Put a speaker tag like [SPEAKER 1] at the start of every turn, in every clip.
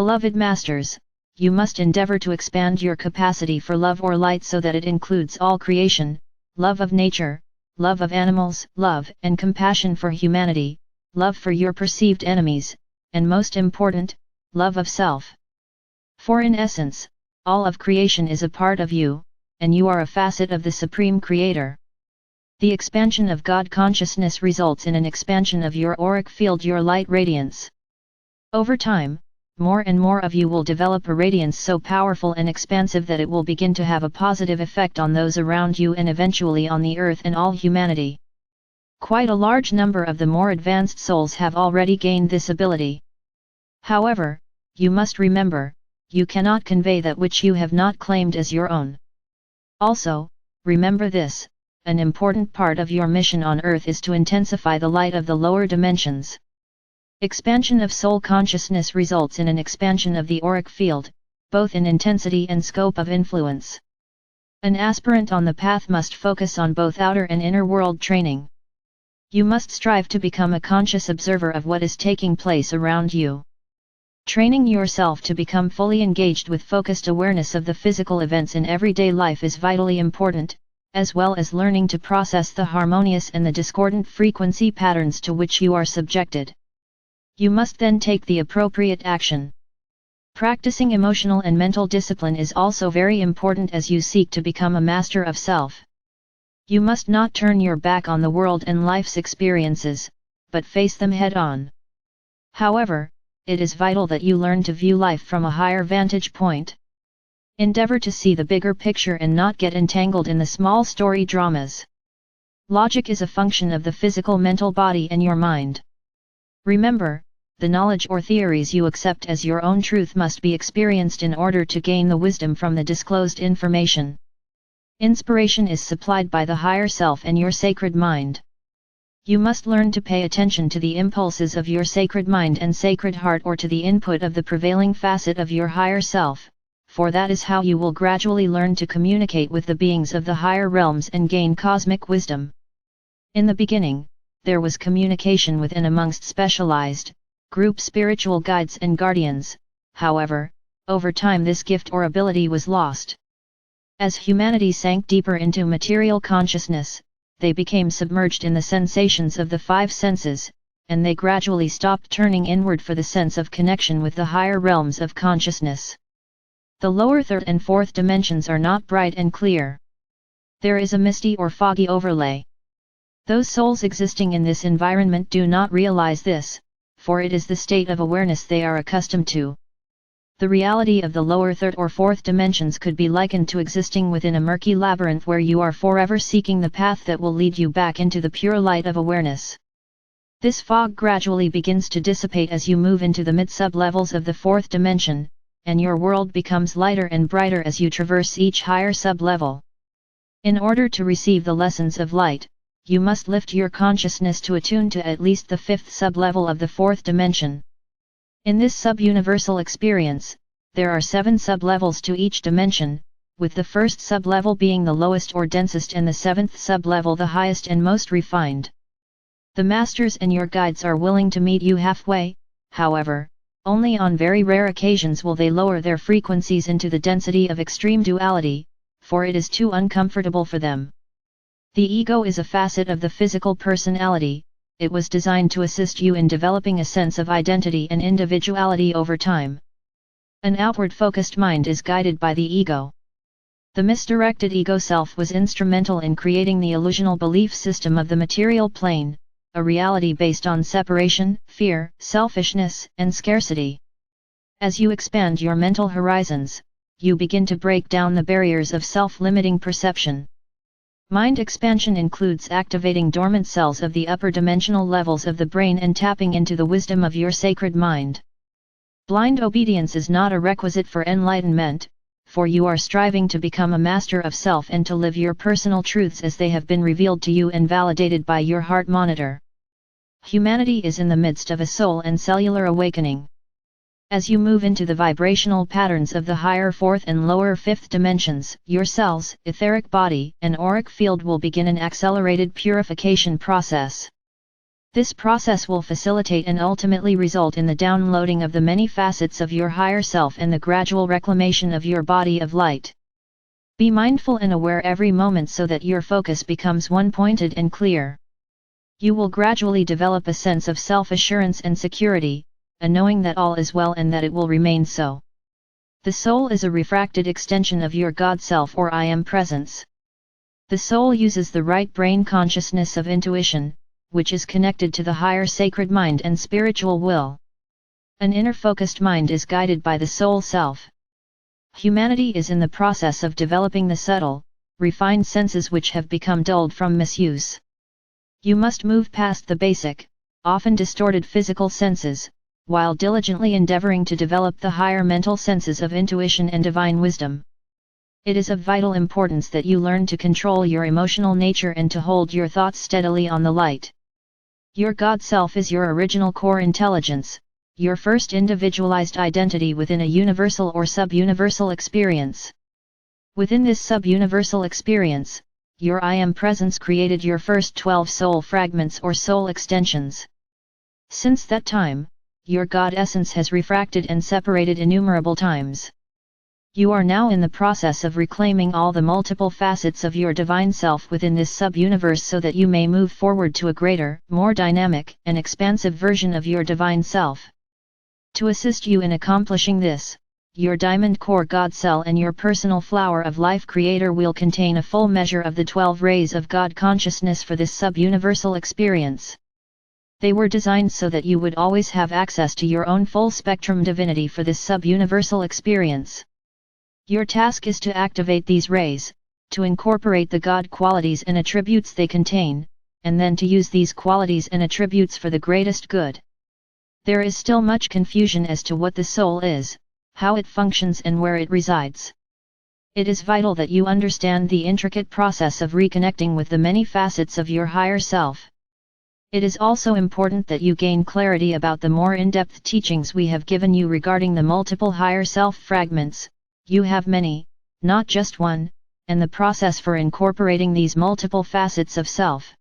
[SPEAKER 1] Beloved Masters, you must endeavor to expand your capacity for love or light so that it includes all creation, love of nature, love of animals, love and compassion for humanity, love for your perceived enemies, and most important, love of self. For in essence, all of creation is a part of you, and you are a facet of the Supreme Creator. The expansion of God consciousness results in an expansion of your auric field, your light radiance. Over time, more and more of you will develop a radiance so powerful and expansive that it will begin to have a positive effect on those around you and eventually on the earth and all humanity. Quite a large number of the more advanced souls have already gained this ability. However, you must remember, you cannot convey that which you have not claimed as your own. Also, remember this, an important part of your mission on earth is to intensify the light of the lower dimensions. Expansion of soul consciousness results in an expansion of the auric field, both in intensity and scope of influence. An aspirant on the path must focus on both outer and inner world training. You must strive to become a conscious observer of what is taking place around you. Training yourself to become fully engaged with focused awareness of the physical events in everyday life is vitally important, as well as learning to process the harmonious and the discordant frequency patterns to which you are subjected. You must then take the appropriate action. Practicing emotional and mental discipline is also very important as you seek to become a master of self. You must not turn your back on the world and life's experiences, but face them head-on. However, it is vital that you learn to view life from a higher vantage point. Endeavor to see the bigger picture and not get entangled in the small story dramas. Logic is a function of the physical mental body and your mind. Remember, the knowledge or theories you accept as your own truth must be experienced in order to gain the wisdom from the disclosed information. Inspiration is supplied by the higher self and your sacred mind. You must learn to pay attention to the impulses of your sacred mind and sacred heart or to the input of the prevailing facet of your higher self, for that is how you will gradually learn to communicate with the beings of the higher realms and gain cosmic wisdom. In the beginning, there was communication with and amongst specialized, group spiritual guides and guardians. However, over time this gift or ability was lost. As humanity sank deeper into material consciousness, they became submerged in the sensations of the five senses, and they gradually stopped turning inward for the sense of connection with the higher realms of consciousness. The lower third and fourth dimensions are not bright and clear. There is a misty or foggy overlay. Those souls existing in this environment do not realize this, for it is the state of awareness they are accustomed to. The reality of the lower third or fourth dimensions could be likened to existing within a murky labyrinth where you are forever seeking the path that will lead you back into the pure light of awareness. This fog gradually begins to dissipate as you move into the mid-sub-levels of the fourth dimension, and your world becomes lighter and brighter as you traverse each higher sub-level. In order to receive the lessons of light, you must lift your consciousness to attune to at least the fifth sub-level of the fourth dimension. In this sub-universal experience, there are 7 sub-levels to each dimension, with the first sub-level being the lowest or densest and the 7th sub-level the highest and most refined. The masters and your guides are willing to meet you halfway, however, only on very rare occasions will they lower their frequencies into the density of extreme duality, for it is too uncomfortable for them. The ego is a facet of the physical personality. It was designed to assist you in developing a sense of identity and individuality over time. An outward-focused mind is guided by the ego. The misdirected ego self was instrumental in creating the illusional belief system of the material plane, a reality based on separation, fear, selfishness, and scarcity. As you expand your mental horizons, you begin to break down the barriers of self-limiting perception. Mind expansion includes activating dormant cells of the upper dimensional levels of the brain and tapping into the wisdom of your sacred mind. Blind obedience is not a requisite for enlightenment, for you are striving to become a master of self and to live your personal truths as they have been revealed to you and validated by your heart monitor. Humanity is in the midst of a soul and cellular awakening. As you move into the vibrational patterns of the higher fourth and lower fifth dimensions, your cells, etheric body, and auric field will begin an accelerated purification process. This process will facilitate and ultimately result in the downloading of the many facets of your higher self and the gradual reclamation of your body of light. Be mindful and aware every moment so that your focus becomes one-pointed and clear. You will gradually develop a sense of self-assurance and security, a knowing that all is well and that it will remain so. The soul is a refracted extension of your God Self or I Am Presence. The soul uses the right brain consciousness of intuition, which is connected to the higher sacred mind and spiritual will. An inner focused mind is guided by the soul self. Humanity is in the process of developing the subtle, refined senses which have become dulled from misuse. You must move past the basic, often distorted physical senses, while diligently endeavoring to develop the higher mental senses of intuition and divine wisdom. It is of vital importance that you learn to control your emotional nature and to hold your thoughts steadily on the light. Your God Self is your original core intelligence, your first individualized identity within a universal or sub-universal experience. Within this sub-universal experience, your I Am Presence created your first 12 soul fragments or soul extensions. Since that time, your God Essence has refracted and separated innumerable times. You are now in the process of reclaiming all the multiple facets of your divine self within this sub-universe so that you may move forward to a greater, more dynamic, and expansive version of your divine self. To assist you in accomplishing this, your Diamond Core God Cell and your personal Flower of Life Creator will contain a full measure of the 12 rays of God consciousness for this sub-universal experience. They were designed so that you would always have access to your own full spectrum divinity for this sub-universal experience. Your task is to activate these rays, to incorporate the God qualities and attributes they contain, and then to use these qualities and attributes for the greatest good. There is still much confusion as to what the soul is, how it functions and where it resides. It is vital that you understand the intricate process of reconnecting with the many facets of your higher self. It is also important that you gain clarity about the more in-depth teachings we have given you regarding the multiple higher self fragments. You have many, not just one, and the process for incorporating these multiple facets of self.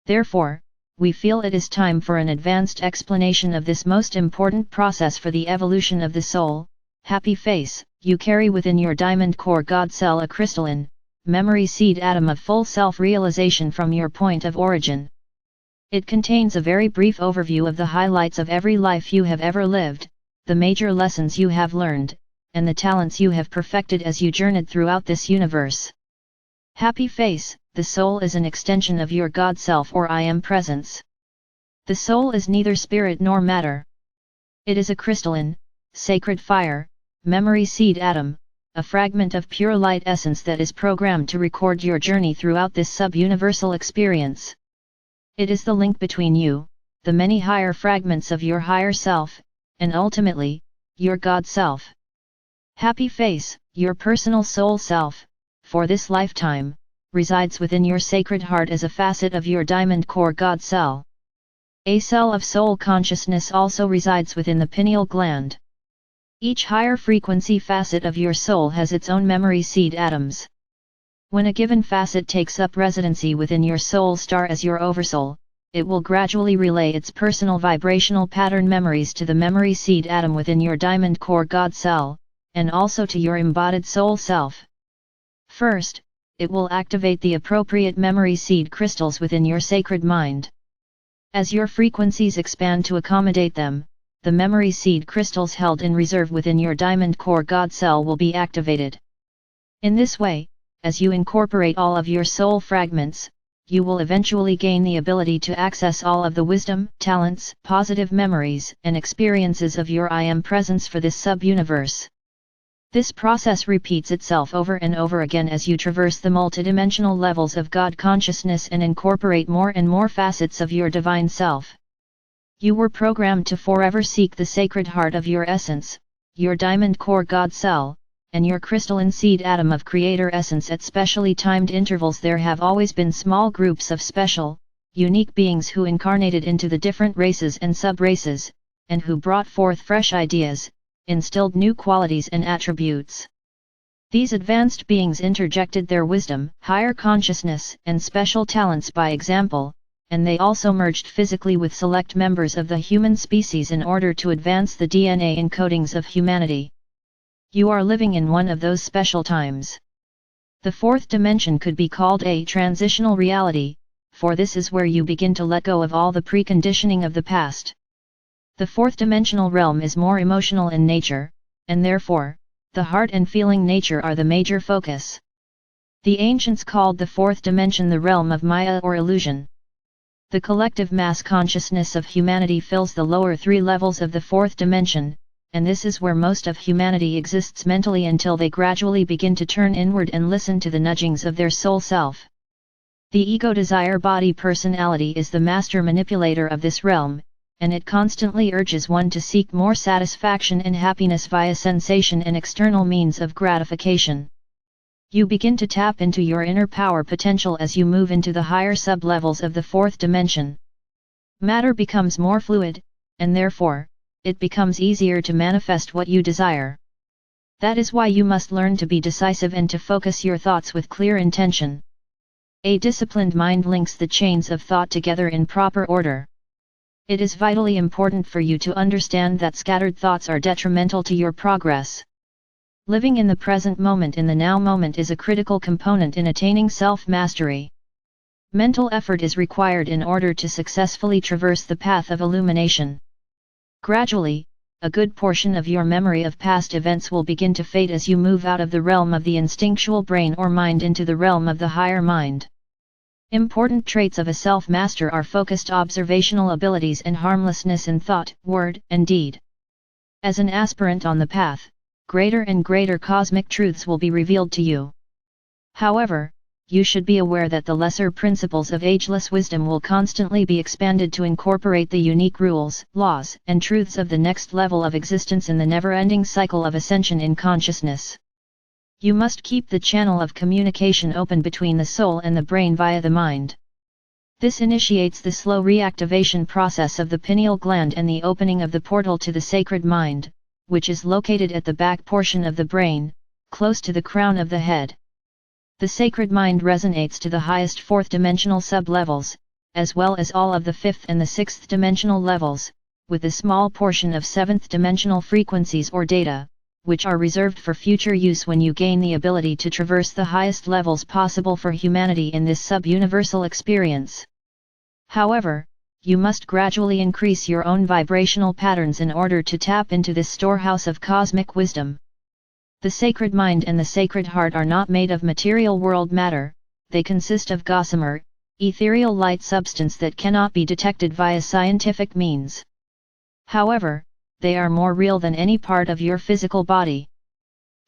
[SPEAKER 1] Therefore, we feel it is time for an advanced explanation of this most important process for the evolution of the soul. Happy face, you carry within your Diamond Core God Cell a crystalline, memory seed atom of full self-realization from your point of origin. It contains a very brief overview of the highlights of every life you have ever lived, the major lessons you have learned, and the talents you have perfected as you journeyed throughout this universe. Happy face, the soul is an extension of your God Self or I Am Presence. The soul is neither spirit nor matter. It is a crystalline, sacred fire, memory seed atom, a fragment of pure light essence that is programmed to record your journey throughout this sub-universal experience. It is the link between you, the many higher fragments of your higher self, and ultimately, your God Self. Happy face, your personal soul self, for this lifetime, resides within your sacred heart as a facet of your Diamond Core God Cell. A cell of soul consciousness also resides within the pineal gland. Each higher frequency facet of your soul has its own memory seed atoms. When a given facet takes up residency within your soul star as your oversoul, it will gradually relay its personal vibrational pattern memories to the memory seed atom within your Diamond Core God Cell, and also to your embodied soul self. First, it will activate the appropriate memory seed crystals within your sacred mind. As your frequencies expand to accommodate them, the memory seed crystals held in reserve within your Diamond Core God Cell will be activated. In this way, as you incorporate all of your soul fragments, you will eventually gain the ability to access all of the wisdom, talents, positive memories, and experiences of your I Am Presence for this sub-universe. This process repeats itself over and over again as you traverse the multidimensional levels of God consciousness and incorporate more and more facets of your divine self. You were programmed to forever seek the sacred heart of your essence, your Diamond Core God Cell, and your crystalline seed atom of Creator Essence at specially timed intervals. There have always been small groups of special, unique beings who incarnated into the different races and sub-races, and who brought forth fresh ideas, instilled new qualities and attributes. These advanced beings interjected their wisdom, higher consciousness, and special talents by example, and they also merged physically with select members of the human species in order to advance the DNA encodings of humanity. You are living in one of those special times. The fourth dimension could be called a transitional reality, for this is where you begin to let go of all the preconditioning of the past. The fourth dimensional realm is more emotional in nature, and therefore, the heart and feeling nature are the major focus. The ancients called the fourth dimension the realm of Maya or illusion. The collective mass consciousness of humanity fills the lower three levels of the fourth dimension, and this is where most of humanity exists mentally until they gradually begin to turn inward and listen to the nudgings of their soul self. The ego desire body personality is the master manipulator of this realm, and it constantly urges one to seek more satisfaction and happiness via sensation and external means of gratification. You begin to tap into your inner power potential as you move into the higher sub-levels of the fourth dimension. Matter becomes more fluid, and therefore, it becomes easier to manifest what you desire. That is why you must learn to be decisive and to focus your thoughts with clear intention. A disciplined mind links the chains of thought together in proper order. It is vitally important for you to understand that scattered thoughts are detrimental to your progress. Living in the present moment in the now moment is a critical component in attaining self-mastery. Mental effort is required in order to successfully traverse the path of illumination. Gradually, a good portion of your memory of past events will begin to fade as you move out of the realm of the instinctual brain or mind into the realm of the higher mind. Important traits of a self-master are focused observational abilities and harmlessness in thought, word, and deed. As an aspirant on the path, greater and greater cosmic truths will be revealed to you. However, you should be aware that the lesser principles of ageless wisdom will constantly be expanded to incorporate the unique rules, laws, and truths of the next level of existence in the never-ending cycle of ascension in consciousness. You must keep the channel of communication open between the soul and the brain via the mind. This initiates the slow reactivation process of the pineal gland and the opening of the portal to the sacred mind, which is located at the back portion of the brain, close to the crown of the head. The sacred mind resonates to the highest fourth-dimensional sub-levels, as well as all of the fifth and the sixth-dimensional levels, with a small portion of seventh-dimensional frequencies or data, which are reserved for future use when you gain the ability to traverse the highest levels possible for humanity in this sub-universal experience. However, you must gradually increase your own vibrational patterns in order to tap into this storehouse of cosmic wisdom. The sacred mind and the sacred heart are not made of material world matter, they consist of gossamer, ethereal light substance that cannot be detected via scientific means. However, they are more real than any part of your physical body.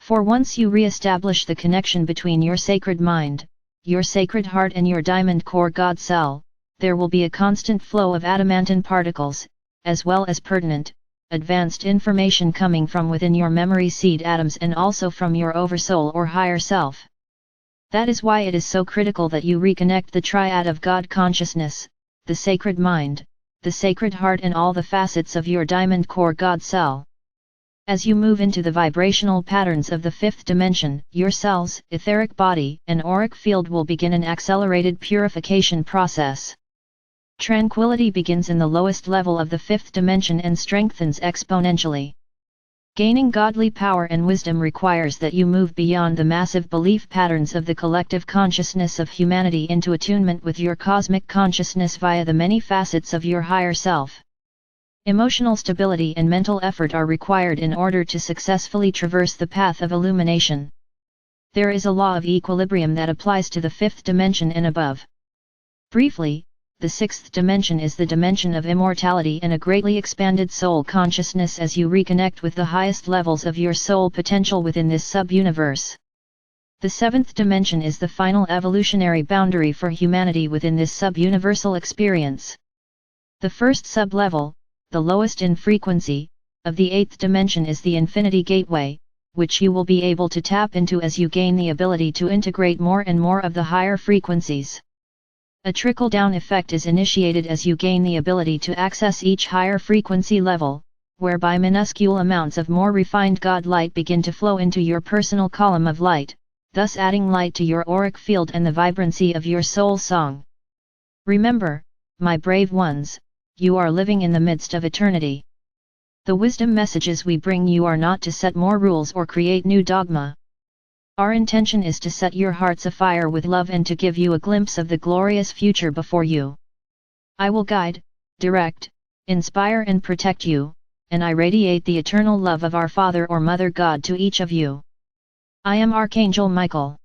[SPEAKER 1] For once you re-establish the connection between your sacred mind, your sacred heart and your diamond core God cell, there will be a constant flow of adamantine particles, as well as pertinent, advanced information coming from within your memory seed atoms and also from your oversoul or higher self. That is why it is so critical that you reconnect the triad of God consciousness, the sacred mind, the sacred heart and all the facets of your diamond core God cell. As you move into the vibrational patterns of the fifth dimension, your cells, etheric body, and auric field will begin an accelerated purification process. Tranquility begins in the lowest level of the fifth dimension and strengthens exponentially. Gaining godly power and wisdom requires that you move beyond the massive belief patterns of the collective consciousness of humanity into attunement with your cosmic consciousness via the many facets of your higher self. Emotional stability and mental effort are required in order to successfully traverse the path of illumination. There is a law of equilibrium that applies to the fifth dimension and above. Briefly, the sixth dimension is the dimension of immortality and a greatly expanded soul consciousness as you reconnect with the highest levels of your soul potential within this sub-universe. The seventh dimension is the final evolutionary boundary for humanity within this sub-universal experience. The first sub-level, the lowest in frequency, of the eighth dimension is the infinity gateway, which you will be able to tap into as you gain the ability to integrate more and more of the higher frequencies. A trickle-down effect is initiated as you gain the ability to access each higher frequency level, whereby minuscule amounts of more refined God light begin to flow into your personal column of light, thus adding light to your auric field and the vibrancy of your soul song. Remember, my brave ones, you are living in the midst of eternity. The wisdom messages we bring you are not to set more rules or create new dogma. Our intention is to set your hearts afire with love and to give you a glimpse of the glorious future before you. I will guide, direct, inspire and protect you, and I radiate the eternal love of our Father or Mother God to each of you. I am Archangel Michael.